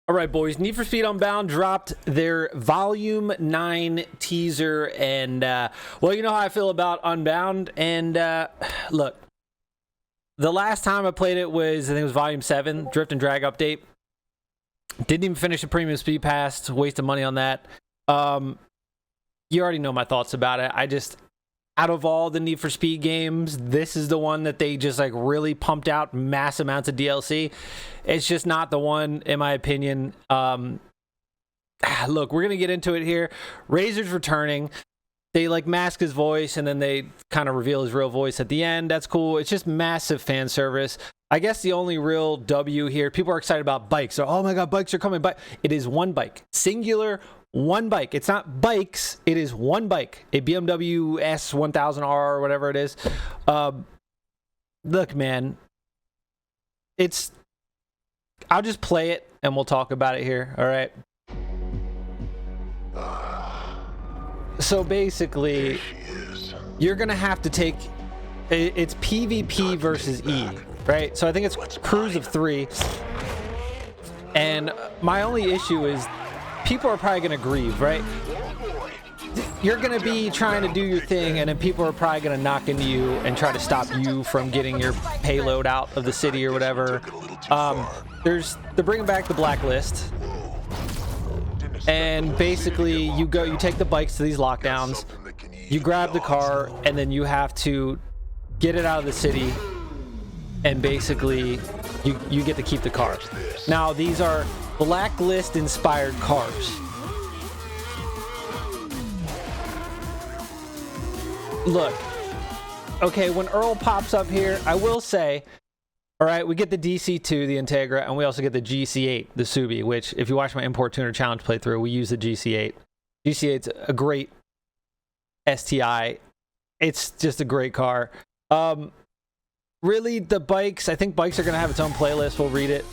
All right, boys. Need for Speed Unbound dropped their Volume 9 teaser. And, well, you know how I feel about Unbound. And, look, the last time I played it was, I think it was Volume 7, Drift and Drag update. Didn't even finish the Premium Speed Pass. Wasted money on that. You already know my thoughts about it. I just, out of all the Need for Speed games, this is the one that they just like really pumped out mass amounts of DLC. It's just not the one, in my opinion. Look, we're going to get into it here. Razor's returning. They like mask his voice and then they kind of reveal his real voice at the end. That's cool. It's just massive fan service. I guess the only real W here, people are excited about bikes. So, oh my God, bikes are coming. But it is one bike, singular, one bike. It's not bikes. It is one bike, a BMW S1000R or whatever it is. Look, man, I'll just play it and we'll talk about it here. All right. So basically, you're going to have to take, it's PvP versus E, right? So I think it's crews of 3. And my only issue is people are probably going to grieve, right? You're going to be trying to do your thing, and then people are probably going to knock into you and try to stop you from getting your payload out of the city or whatever. They're bringing back the Blacklist. And basically, you take the bikes to these lockdowns, you grab the car, and then you have to get it out of the city, and basically, you get to keep the cars. Now, these are Blacklist-inspired cars. Look, okay, when Earl pops up here, I will say, all right, we get the DC2, the Integra, and we also get the GC8, the Subi, which, if you watch my Import Tuner Challenge playthrough, we use the GC8. GC8's a great STI. It's just a great car. Really, the bikes, I think bikes are going to have its own playlist. We'll read it.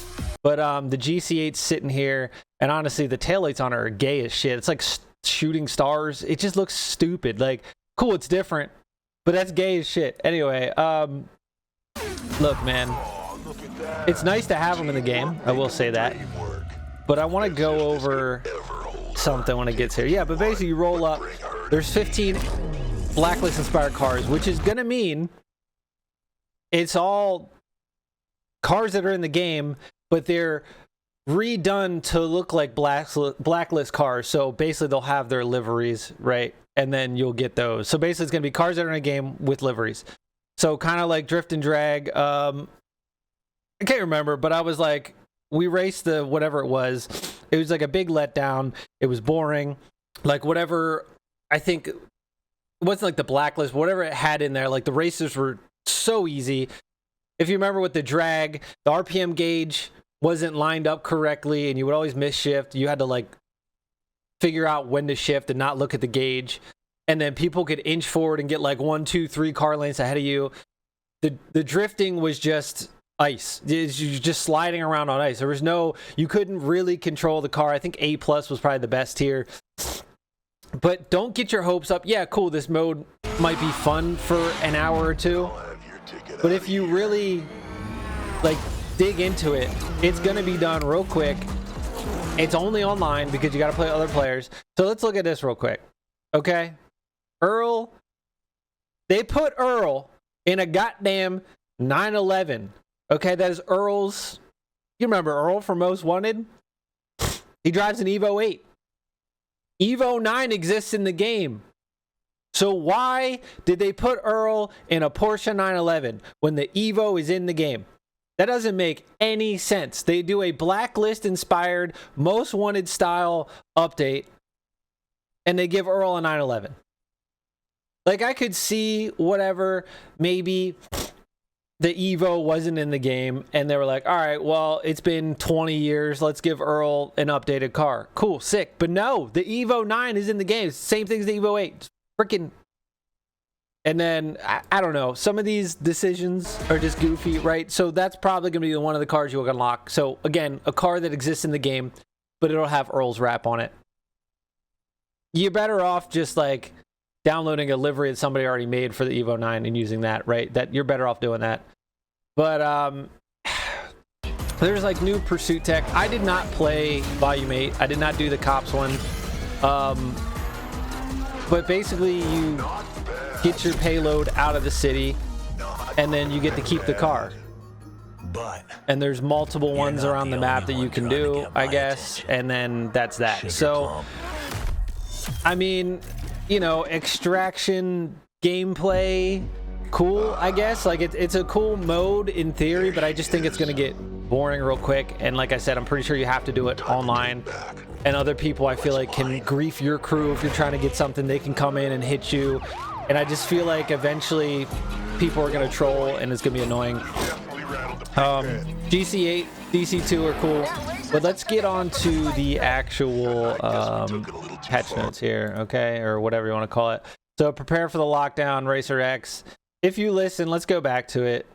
But the GC8's sitting here, and honestly, the taillights on it are gay as shit. It's like shooting stars. It just looks stupid. Like, cool, it's different, but that's gay as shit. Anyway, look, man, it's nice to have them in the game. I will say that. But I want to go over something when it gets here. Yeah, but basically you roll up. There's 15 Blacklist-inspired cars, which is going to mean it's all cars that are in the game, but they're redone to look like Blacklist cars. So basically they'll have their liveries, right? And then you'll get those. So basically it's going to be cars that are in a game with liveries. So kind of like Drift and Drag. I can't remember, but I was like, we raced the whatever it was. It was like a big letdown. It was boring. Like whatever, I think it wasn't like the Blacklist, whatever it had in there. Like the races were so easy. If you remember with the Drag, the RPM gauge wasn't lined up correctly and you would always miss shift. You had to like figure out when to shift and not look at the gauge. And then people could inch forward and get like 1, 2, 3 car lengths ahead of you. The drifting was just ice. You're just sliding around on ice. There was you couldn't really control the car. I think A+ was probably the best here. But don't get your hopes up. Yeah, cool, this mode might be fun for an hour or two. But if you really like dig into it, it's going to be done real quick. It's only online because you got to play other players. So let's look at this real quick. Okay? Earl, they put Earl in a goddamn 911. Okay, that is Earl's. You remember Earl from Most Wanted? He drives an Evo 8. Evo 9 exists in the game. So why did they put Earl in a Porsche 911 when the Evo is in the game? That doesn't make any sense. They do a Blacklist-inspired, Most Wanted style update, and they give Earl a 911. Like, I could see whatever, maybe the Evo wasn't in the game, and they were like, all right, well, it's been 20 years. Let's give Earl an updated car. Cool, sick. But no, the Evo 9 is in the game. It's the same thing as the Evo 8. It's freaking... And then, I don't know, some of these decisions are just goofy, right? So that's probably going to be one of the cars you'll unlock. So, again, a car that exists in the game, but it'll have Earl's wrap on it. You're better off just, like, downloading a livery that somebody already made for the Evo 9 and using that, right? That you're better off doing that. But There's like new pursuit tech. I did not play Volume 8. I did not do the cops one. But basically you get your payload out of the city and then you get to keep the car. And there's multiple ones around the map that you can do, I guess, and then that's that. So, I mean, you know, extraction gameplay, cool, I guess. Like, it's a cool mode in theory, but I just think it's going to get boring real quick. And like I said, I'm pretty sure you have to do it online. And other people, I feel like, can grief your crew if you're trying to get something. They can come in and hit you. And I just feel like eventually people are going to troll and it's going to be annoying. GC8, DC2 are cool, but let's get on to the actual patch notes here, okay, or whatever you want to call it. So prepare for the lockdown, Racer X. If you listen, let's go back to it.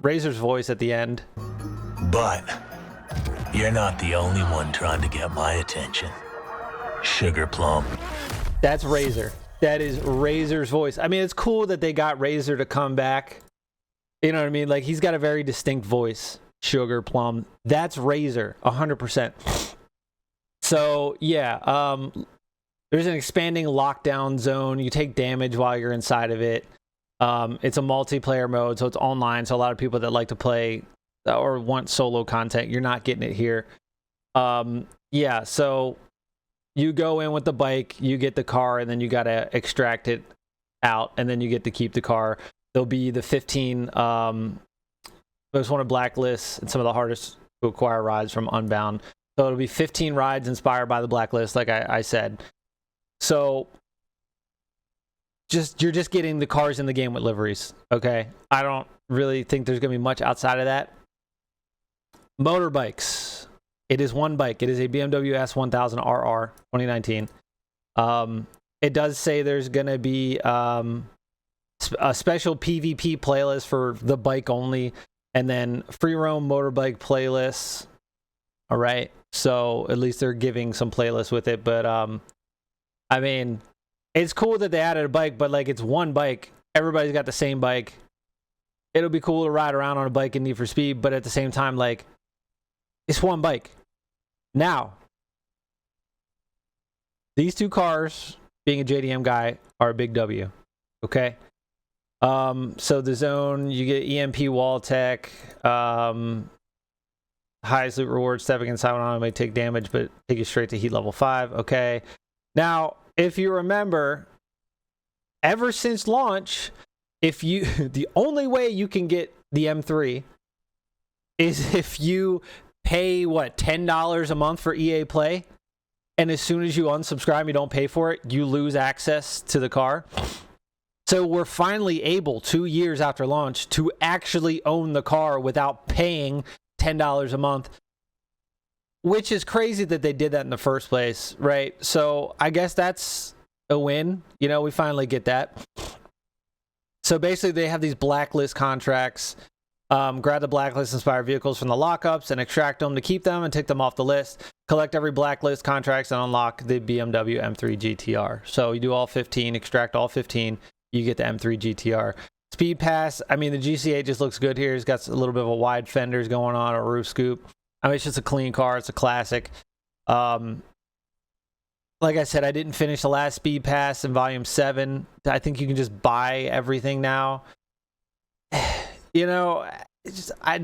Razor's voice at the end. But you're not the only one trying to get my attention, Sugar Plum. That's Razor. That is Razor's voice. I mean, it's cool that they got Razor to come back. You know what I mean? Like, he's got a very distinct voice. Sugar Plum. That's Razor, 100%. So, yeah. There's an expanding lockdown zone. You take damage while you're inside of it. It's a multiplayer mode, so it's online. So a lot of people that like to play or want solo content, you're not getting it here. Yeah, so you go in with the bike, you get the car, and then you got to extract it out, and then you get to keep the car. There'll be the 15 most wanted Blacklist and some of the hardest to acquire rides from Unbound. So it'll be 15 rides inspired by the Blacklist, like I said. So you're just getting the cars in the game with liveries, okay? I don't really think there's going to be much outside of that. Motorbikes. It is one bike. It is a BMW S1000RR 2019. It does say there's going to be a special PvP playlist for the bike only, and then free roam motorbike playlists. All right, so at least they're giving some playlists with it. But I mean, it's cool that they added a bike, but like, it's one bike. Everybody's got the same bike. It'll be cool to ride around on a bike in Need for Speed, but at the same time, like, it's one bike. Now, these two cars, being a JDM guy, are a big W. Okay. So the zone, you get EMP wall tech, highest loot reward, stepping inside one may take damage, but take you straight to heat level 5. Okay. Now, if you remember, ever since launch, the only way you can get the M3 is if you pay, what, $10 a month for EA Play, and as soon as you unsubscribe, you don't pay for it, you lose access to the car. So we're finally able, 2 years after launch, to actually own the car without paying $10 a month, which is crazy that they did that in the first place, right? So I guess that's a win. You know, we finally get that. So basically, they have these Blacklist contracts. Grab the Blacklist inspired vehicles from the lockups and extract them to keep them and take them off the list. Collect every Blacklist contracts and unlock the BMW M3 GTR. So you do all 15, extract all 15. You get the M3 GTR. Speed Pass, I mean, the GC8 just looks good here. It's got a little bit of a wide fenders going on, a roof scoop. I mean, it's just a clean car. It's a classic. Like I said, I didn't finish the last Speed Pass in Volume 7. I think you can just buy everything now. You know, it's just, I'm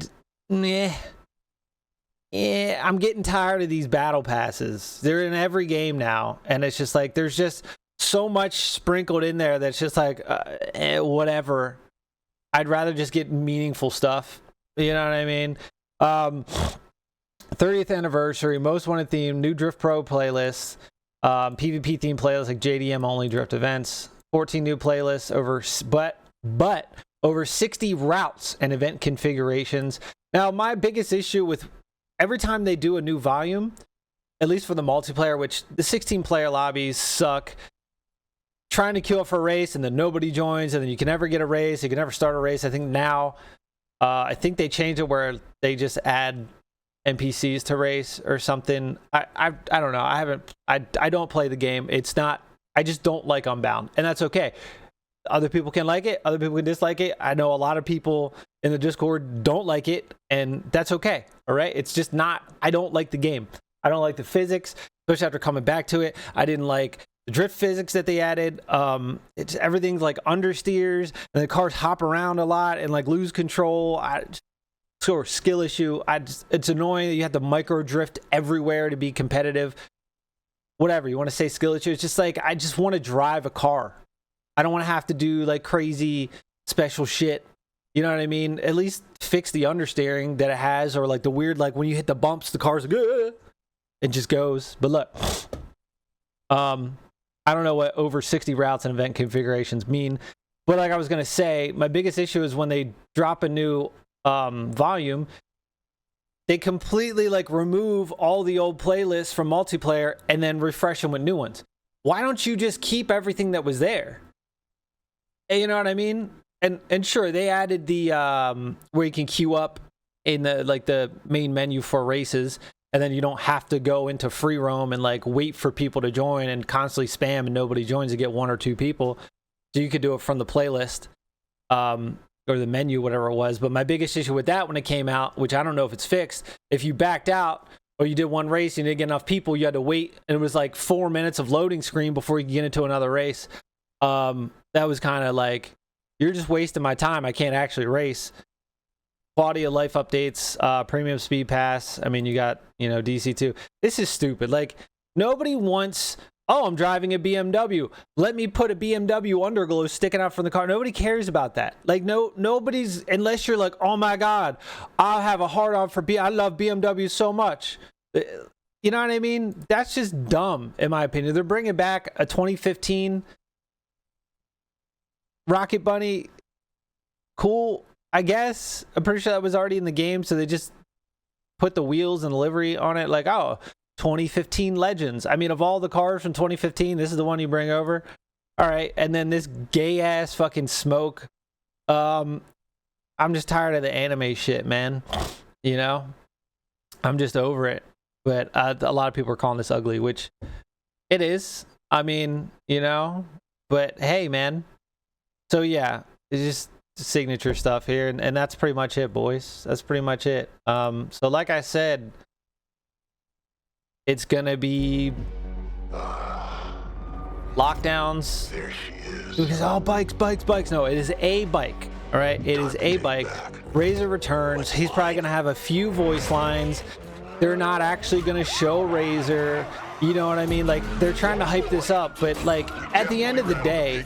getting tired of these battle passes. They're in every game now. And it's just like, there's just so much sprinkled in there that's just like, whatever. I'd rather just get meaningful stuff. You know what I mean? 30th anniversary, most wanted theme, new Drift Pro playlists, PvP theme playlists like JDM only drift events, 14 new playlists but over 60 routes and event configurations. Now, my biggest issue with every time they do a new volume, at least for the multiplayer, which the 16-player lobbies suck. Trying to queue up for a race and then nobody joins, and then you can never get a race. You can never start a race. I think now, I think they changed it where they just add NPCs to race or something. I don't know. I don't play the game. It's not. I just don't like Unbound, and that's okay. Other people can like it. Other people can dislike it. I know a lot of people in the Discord don't like it, and that's okay. All right, it's just not. I don't like the game. I don't like the physics, especially after coming back to it. I didn't like the drift physics that they added. It's everything's like understeers, and the cars hop around a lot and like lose control. Or skill issue. It's annoying that you have to micro drift everywhere to be competitive. Whatever you want to say, skill issue. It's just like I just want to drive a car. I don't want to have to do like crazy special shit. You know what I mean? At least fix the understeering that it has, or like the weird, like when you hit the bumps, the car's like, it just goes. But look, I don't know what over 60 routes and event configurations mean, but like I was gonna say, my biggest issue is when they drop a new volume, they completely like remove all the old playlists from multiplayer and then refresh them with new ones. Why don't you just keep everything that was there? And you know what I mean? And sure, they added the where you can queue up in the like the main menu for races, and then you don't have to go into free roam and like wait for people to join and constantly spam and nobody joins to get 1 or 2 people. So you could do it from the playlist. Or the menu, whatever it was. But my biggest issue with that when it came out, which I don't know if it's fixed, if you backed out or you did one race and you didn't get enough people, you had to wait, and it was like 4 minutes of loading screen before you could get into another race. That was kind of like, you're just wasting my time. I can't actually race. Quality of life updates, premium speed pass. I mean, you got, DC2. This is stupid. Like, nobody wants... Oh, I'm driving a BMW. Let me put a BMW underglow sticking out from the car. Nobody cares about that. Like, nobody's, unless you're like, oh my God, I'll have a hard on for I love BMW so much. You know what I mean? That's just dumb, in my opinion. They're bringing back a 2015 Rocket Bunny. Cool, I guess. I'm pretty sure that was already in the game, so they just put the wheels and livery on it. Like, oh, 2015 Legends. I mean, of all the cars from 2015, this is the one you bring over. All right, and then this gay ass fucking smoke. I'm just tired of the anime shit, man. I'm just over it. But a lot of people are calling this ugly, which it is. I mean, but hey, man. So yeah, it's just signature stuff here, and that's pretty much it, boys. That's pretty much it. So like I said, it's gonna be lockdowns. There she is. Because bikes. No, it is a bike. All right, it is a bike. Razor returns. He's probably gonna have a few voice lines. They're not actually gonna show Razor. You know what I mean? Like, they're trying to hype this up, but like at the end of the day,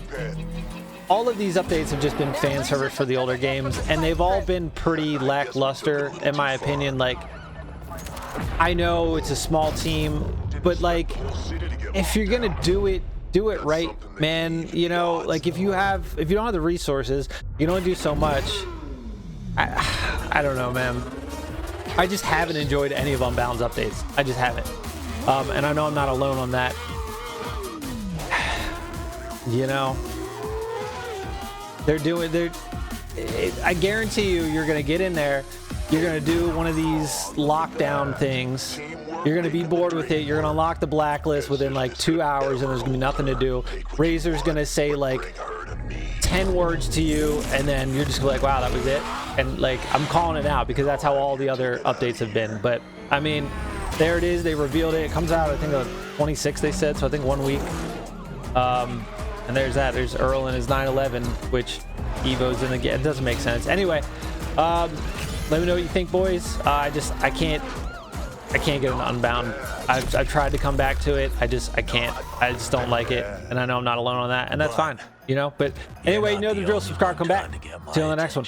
all of these updates have just been fan service for the older games, and they've all been pretty lackluster, in my opinion. Like, I know it's a small team, but like, if you're gonna do it right, man. Like, if you don't have the resources, you can only do so much. I don't know, man. I just haven't enjoyed any of Unbounds updates. I just haven't. And I know I'm not alone on that. I guarantee you're gonna get in there, you're gonna do one of these lockdown things, you're gonna be bored with it, you're gonna unlock the blacklist within like 2 hours, and there's gonna be nothing to do. Razor's gonna say like 10 words to you, and then you're just like, wow, that was it. And like, I'm calling it out because that's how all the other updates have been. But I mean, there it is. They revealed it. It comes out, I think, on 26th, they said, so I think 1 week. And there's that. There's Earl and his 911, which Evo's in the game. It doesn't make sense. Anyway, let me know what you think, boys. I can't get an Unbound. I've tried to come back to it. I can't. I just don't like it, and I know I'm not alone on that, and that's fine. But anyway, you know the drill. Subscribe, come back. See you on the next one.